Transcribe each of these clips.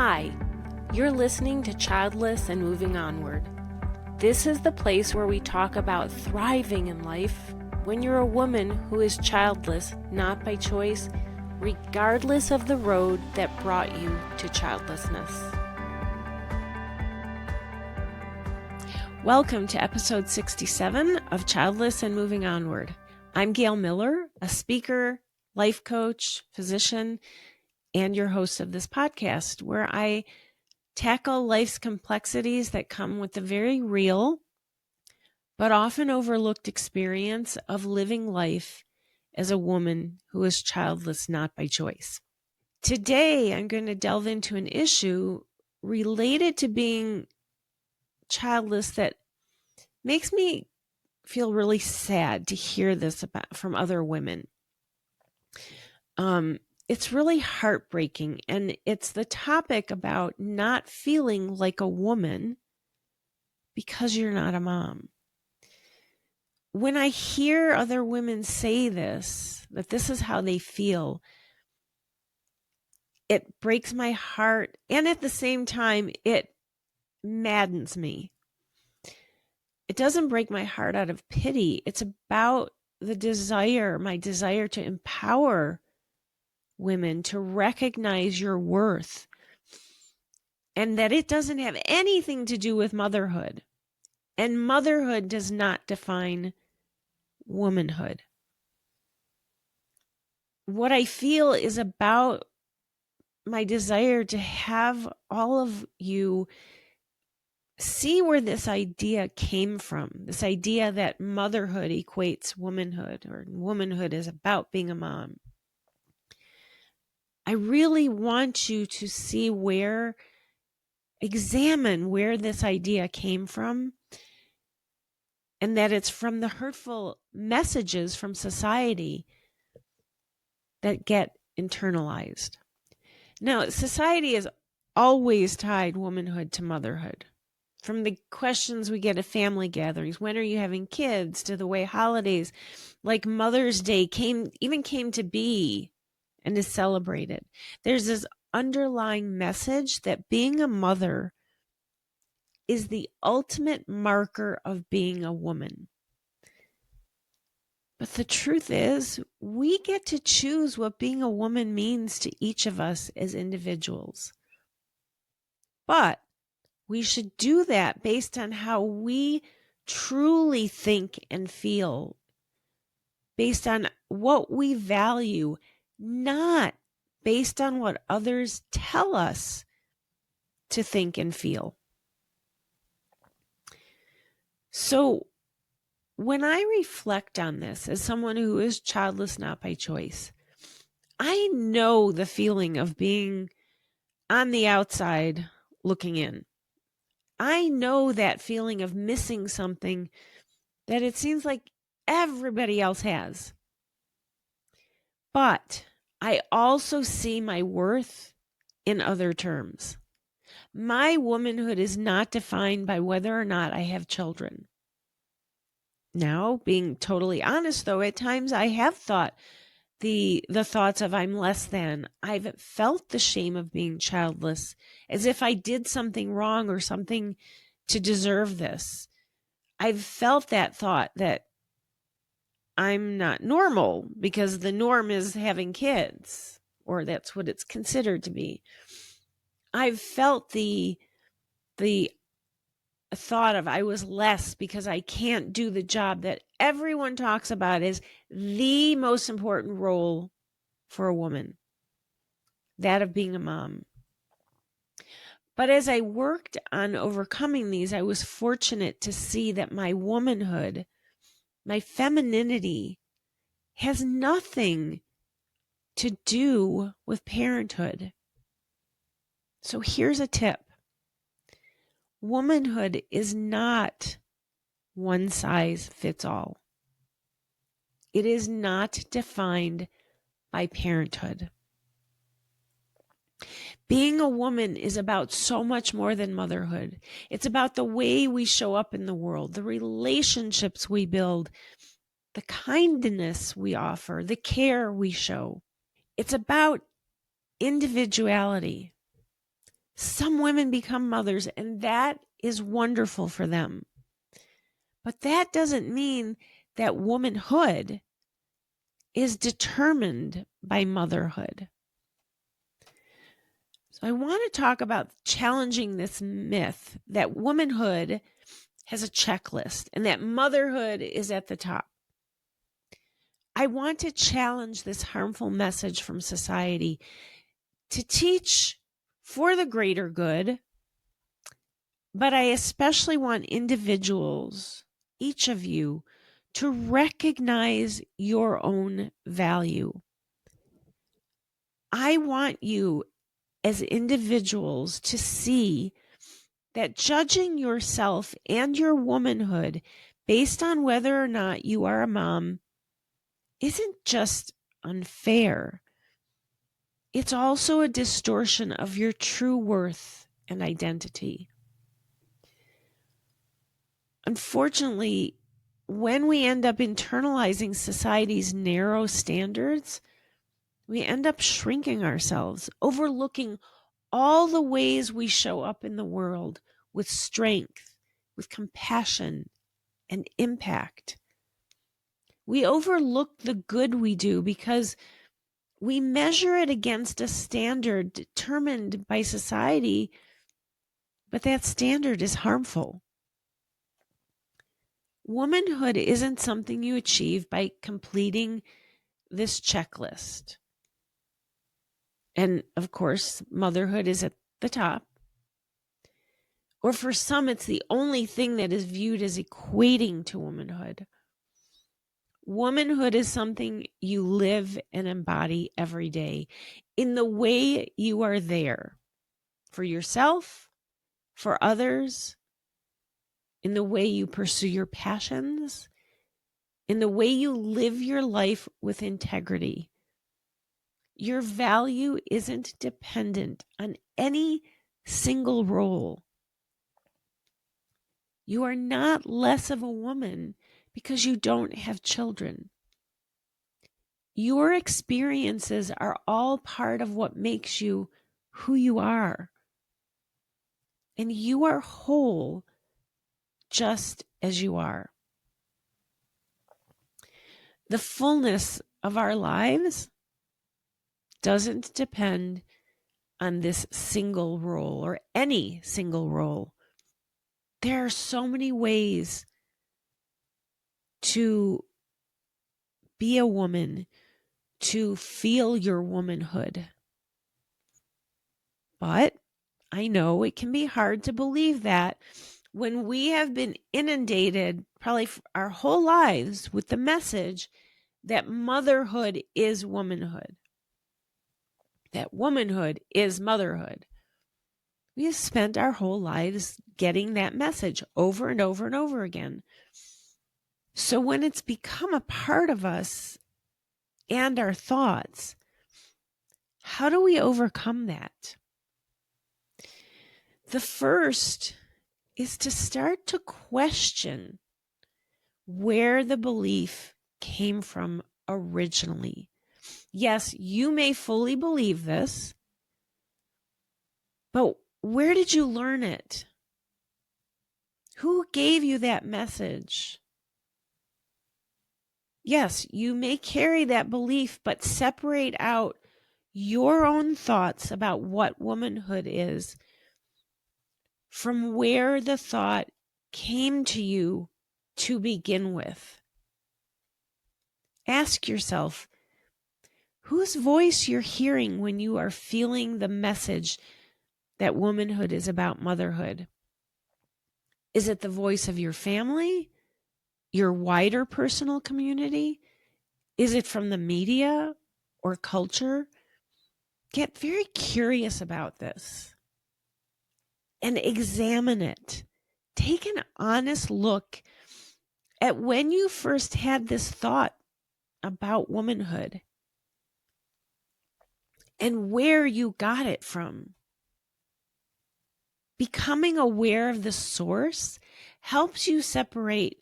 Hi, you're listening to Childless and Moving Onward. This is the place where we talk about thriving in life when you're a woman who is childless, not by choice, regardless of the road that brought you to childlessness. Welcome to episode 67 of Childless and Moving Onward. I'm Gail Miller, a speaker, life coach, physician, and your host of this podcast, where I tackle life's complexities that come with the very real, but often overlooked experience of living life as a woman who is childless, not by choice. Today, I'm going to delve into an issue related to being childless that makes me feel really sad to hear this from other women. It's really heartbreaking, and it's the topic about not feeling like a woman because you're not a mom. When I hear other women say this, that this is how they feel, it breaks my heart, and at the same time, it maddens me. It doesn't break my heart out of pity. It's about my desire to empower women to recognize your worth, and that it doesn't have anything to do with motherhood. And motherhood does not define womanhood. What I feel is about my desire to have all of you see where this idea came from, this idea that motherhood equates womanhood, or womanhood is about being a mom. I really want you to examine where this idea came from, and that it's from the hurtful messages from society that get internalized. Now, society has always tied womanhood to motherhood. From the questions we get at family gatherings, when are you having kids, to the way holidays like Mother's Day came to be and is celebrated. There's this underlying message that being a mother is the ultimate marker of being a woman. But the truth is, we get to choose what being a woman means to each of us as individuals. But we should do that based on how we truly think and feel, based on what we value, not based on what others tell us to think and feel. So when I reflect on this as someone who is childless, not by choice, I know the feeling of being on the outside looking in. I know that feeling of missing something that it seems like everybody else has. But I also see my worth in other terms. My womanhood is not defined by whether or not I have children. Now, being totally honest, though, at times I have thought the thoughts of I'm less than. I've felt the shame of being childless, as if I did something wrong or something to deserve this. I've felt that thought that I'm not normal because the norm is having kids, or that's what it's considered to be. I've felt the thought of I was less because I can't do the job that everyone talks about as the most important role for a woman, that of being a mom. But as I worked on overcoming these, I was fortunate to see that my womanhood, my femininity, has nothing to do with parenthood. So here's a tip. Womanhood is not one size fits all. It is not defined by parenthood. Being a woman is about so much more than motherhood. It's about the way we show up in the world, the relationships we build, the kindness we offer, the care we show. It's about individuality. Some women become mothers, and that is wonderful for them. But that doesn't mean that womanhood is determined by motherhood. So I want to talk about challenging this myth that womanhood has a checklist and that motherhood is at the top. I want to challenge this harmful message from society to teach for the greater good, but I especially want individuals, each of you, to recognize your own value. I want you as individuals to see that judging yourself and your womanhood based on whether or not you are a mom isn't just unfair. It's also a distortion of your true worth and identity. Unfortunately, when we end up internalizing society's narrow standards, we end up shrinking ourselves, overlooking all the ways we show up in the world with strength, with compassion, and impact. We overlook the good we do because we measure it against a standard determined by society, but that standard is harmful. Womanhood isn't something you achieve by completing this checklist. And of course, motherhood is at the top. Or for some, it's the only thing that is viewed as equating to womanhood. Womanhood is something you live and embody every day in the way you are there for yourself, for others, in the way you pursue your passions, in the way you live your life with integrity. Your value isn't dependent on any single role. You are not less of a woman because you don't have children. Your experiences are all part of what makes you who you are. And you are whole just as you are. The fullness of our lives doesn't depend on this single role or any single role. There are so many ways to be a woman, to feel your womanhood. But I know it can be hard to believe that when we have been inundated probably our whole lives with the message that motherhood is womanhood, that womanhood is motherhood. We have spent our whole lives getting that message over and over and over again. So when it's become a part of us and our thoughts, how do we overcome that? The first is to start to question where the belief came from originally. Yes, you may fully believe this, but where did you learn it? Who gave you that message? Yes, you may carry that belief, but separate out your own thoughts about what womanhood is from where the thought came to you to begin with. Ask yourself, whose voice you're hearing when you are feeling the message that womanhood is about motherhood. Is it the voice of your family, your wider personal community? Is it from the media or culture? Get very curious about this and examine it. Take an honest look at when you first had this thought about womanhood and where you got it from. Becoming aware of the source helps you separate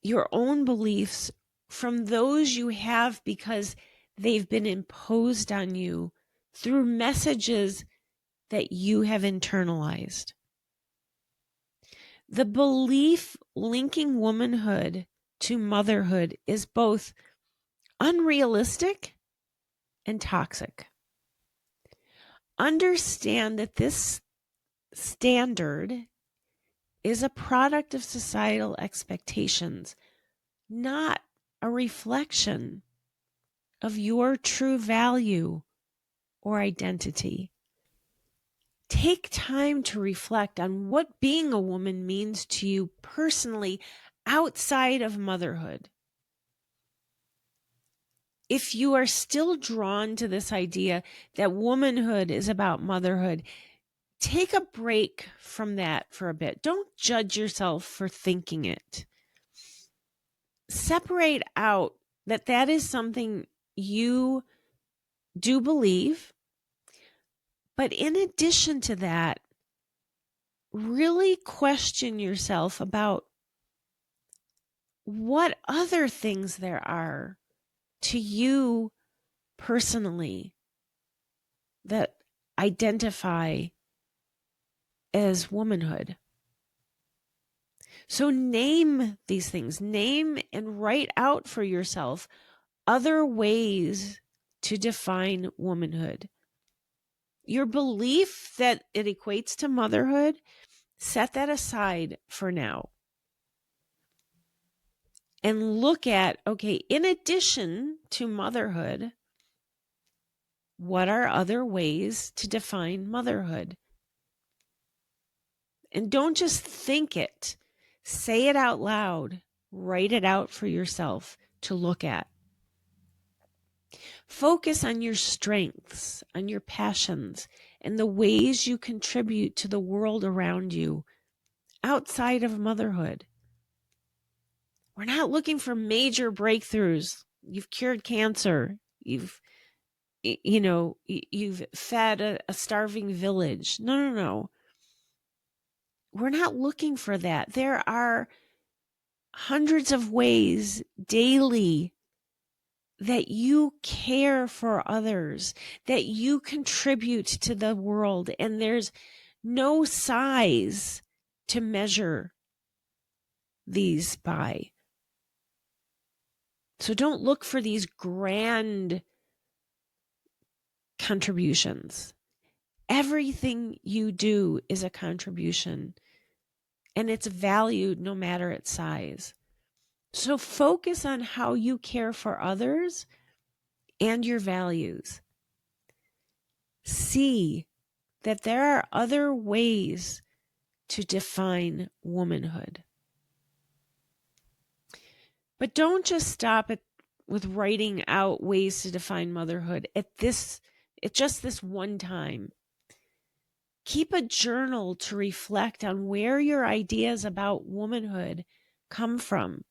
your own beliefs from those you have because they've been imposed on you through messages that you have internalized. The belief linking womanhood to motherhood is both unrealistic and toxic. Understand that this standard is a product of societal expectations, not a reflection of your true value or identity. Take time to reflect on what being a woman means to you personally outside of motherhood. If you are still drawn to this idea that womanhood is about motherhood, take a break from that for a bit. Don't judge yourself for thinking it. Separate out that is something you do believe. But in addition to that, really question yourself about what other things there are to you personally that identify as womanhood. So name these things, name and write out for yourself other ways to define womanhood. Your belief that it equates to motherhood, set that aside for now. And look at, okay, in addition to motherhood, what are other ways to define motherhood? And don't just think it, say it out loud, write it out for yourself to look at. Focus on your strengths, on your passions, and the ways you contribute to the world around you outside of motherhood. We're not looking for major breakthroughs. You've cured cancer. You've fed a starving village. No. We're not looking for that. There are hundreds of ways daily that you care for others, that you contribute to the world, and there's no size to measure these by. So don't look for these grand contributions. Everything you do is a contribution, and it's valued no matter its size. So focus on how you care for others and your values. See that there are other ways to define womanhood. But don't just stop with writing out ways to define motherhood at just this one time. Keep a journal to reflect on where your ideas about womanhood come from.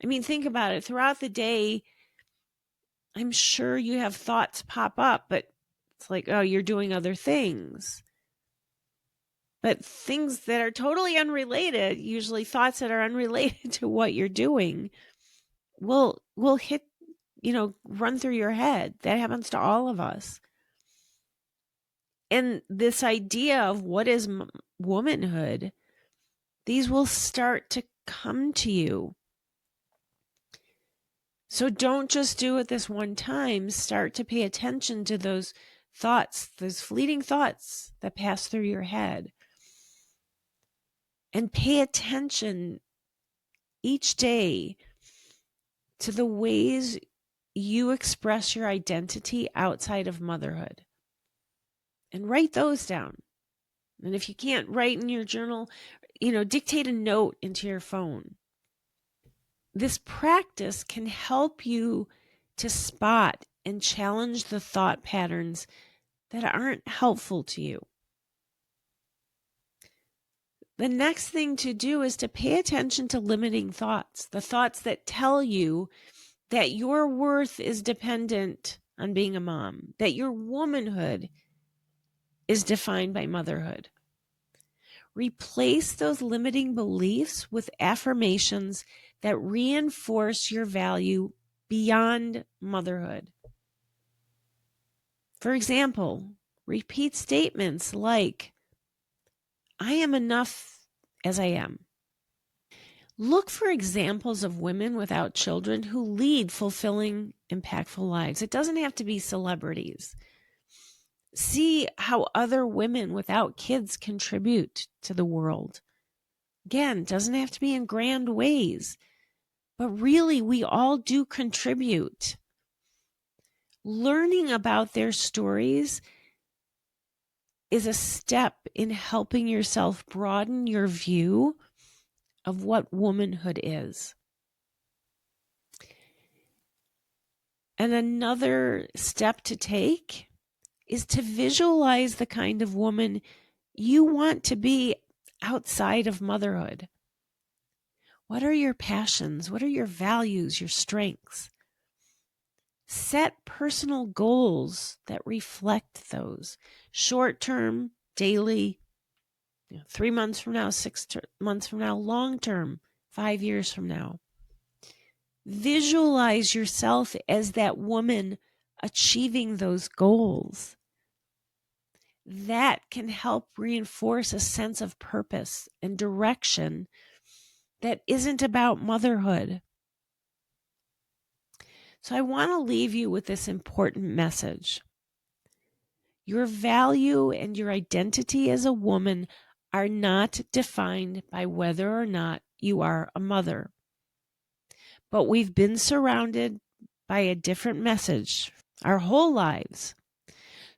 I mean, think about it. Throughout the day, I'm sure you have thoughts pop up, but it's like, oh, you're doing other things. But things that are totally unrelated, usually thoughts that are unrelated to what you're doing, will hit, run through your head. That happens to all of us. And this idea of what is womanhood, these will start to come to you. So don't just do it this one time. Start to pay attention to those thoughts, those fleeting thoughts that pass through your head. And pay attention each day to the ways you express your identity outside of motherhood. And write those down. And if you can't write in your journal, dictate a note into your phone. This practice can help you to spot and challenge the thought patterns that aren't helpful to you. The next thing to do is to pay attention to limiting thoughts, the thoughts that tell you that your worth is dependent on being a mom, that your womanhood is defined by motherhood. Replace those limiting beliefs with affirmations that reinforce your value beyond motherhood. For example, Repeat statements like, I am enough as I am. Look for examples of women without children who lead fulfilling, impactful lives. It doesn't have to be celebrities. See how other women without kids contribute to the world. Again, it doesn't have to be in grand ways, but really we all do contribute. Learning about their stories is a step in helping yourself broaden your view of what womanhood is. And another step to take is to visualize the kind of woman you want to be outside of motherhood. What are your passions? What are your values, your strengths? Set personal goals that reflect those. Short-term, daily, 3 months from now, 6 months from now, long-term, 5 years from now. Visualize yourself as that woman achieving those goals. That can help reinforce a sense of purpose and direction that isn't about motherhood. So I want to leave you with this important message. Your value and your identity as a woman are not defined by whether or not you are a mother. But we've been surrounded by a different message our whole lives.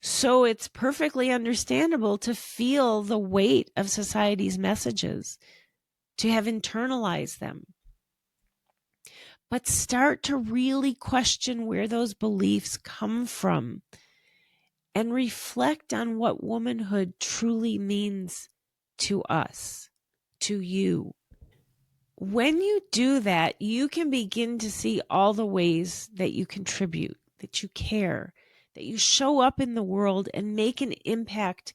So it's perfectly understandable to feel the weight of society's messages, to have internalized them. But start to really question where those beliefs come from and reflect on what womanhood truly means to us, to you. When you do that, you can begin to see all the ways that you contribute, that you care, that you show up in the world and make an impact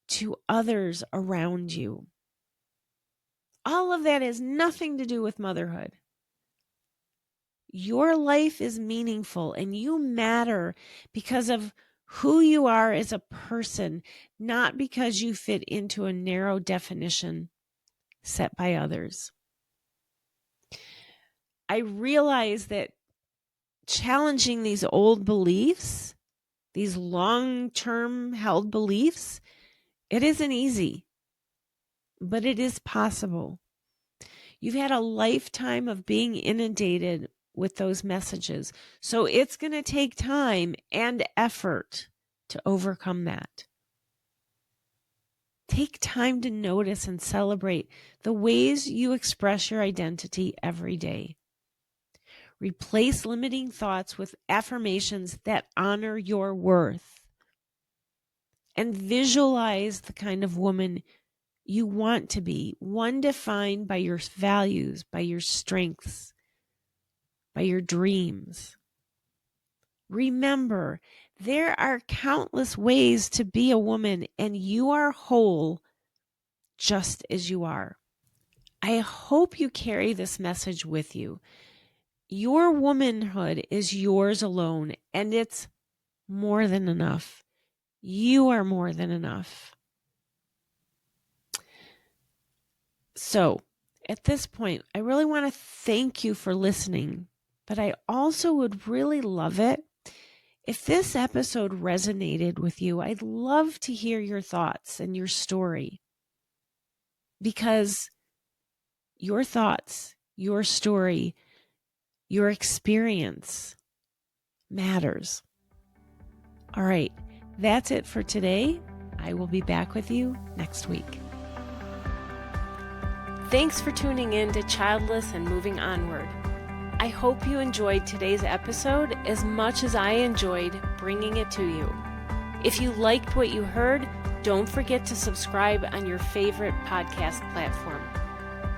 to others around you. All of that has nothing to do with motherhood. Your life is meaningful and you matter because of who you are as a person, not because you fit into a narrow definition set by others. I realize that challenging these old beliefs, these long-term held beliefs, it isn't easy, but it is possible. You've had a lifetime of being inundated with those messages. So it's going to take time and effort to overcome that. Take time to notice and celebrate the ways you express your identity every day. Replace limiting thoughts with affirmations that honor your worth. And visualize the kind of woman you want to be, one defined by your values, by your strengths, by your dreams. Remember, there are countless ways to be a woman, and you are whole just as you are. I hope you carry this message with you. Your womanhood is yours alone, and it's more than enough. You are more than enough. So, at this point, I really want to thank you for listening, but I also would really love it if this episode resonated with you. I'd love to hear your thoughts and your story, because your thoughts, your story, your experience matters. All right, that's it for today. I will be back with you next week. Thanks for tuning in to Childless and Moving Onward. I hope you enjoyed today's episode as much as I enjoyed bringing it to you. If you liked what you heard, don't forget to subscribe on your favorite podcast platform.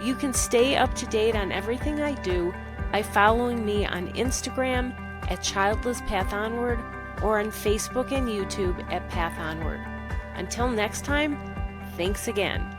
You can stay up to date on everything I do by following me on Instagram at Childless Path Onward or on Facebook and YouTube at Path Onward. Until next time, thanks again.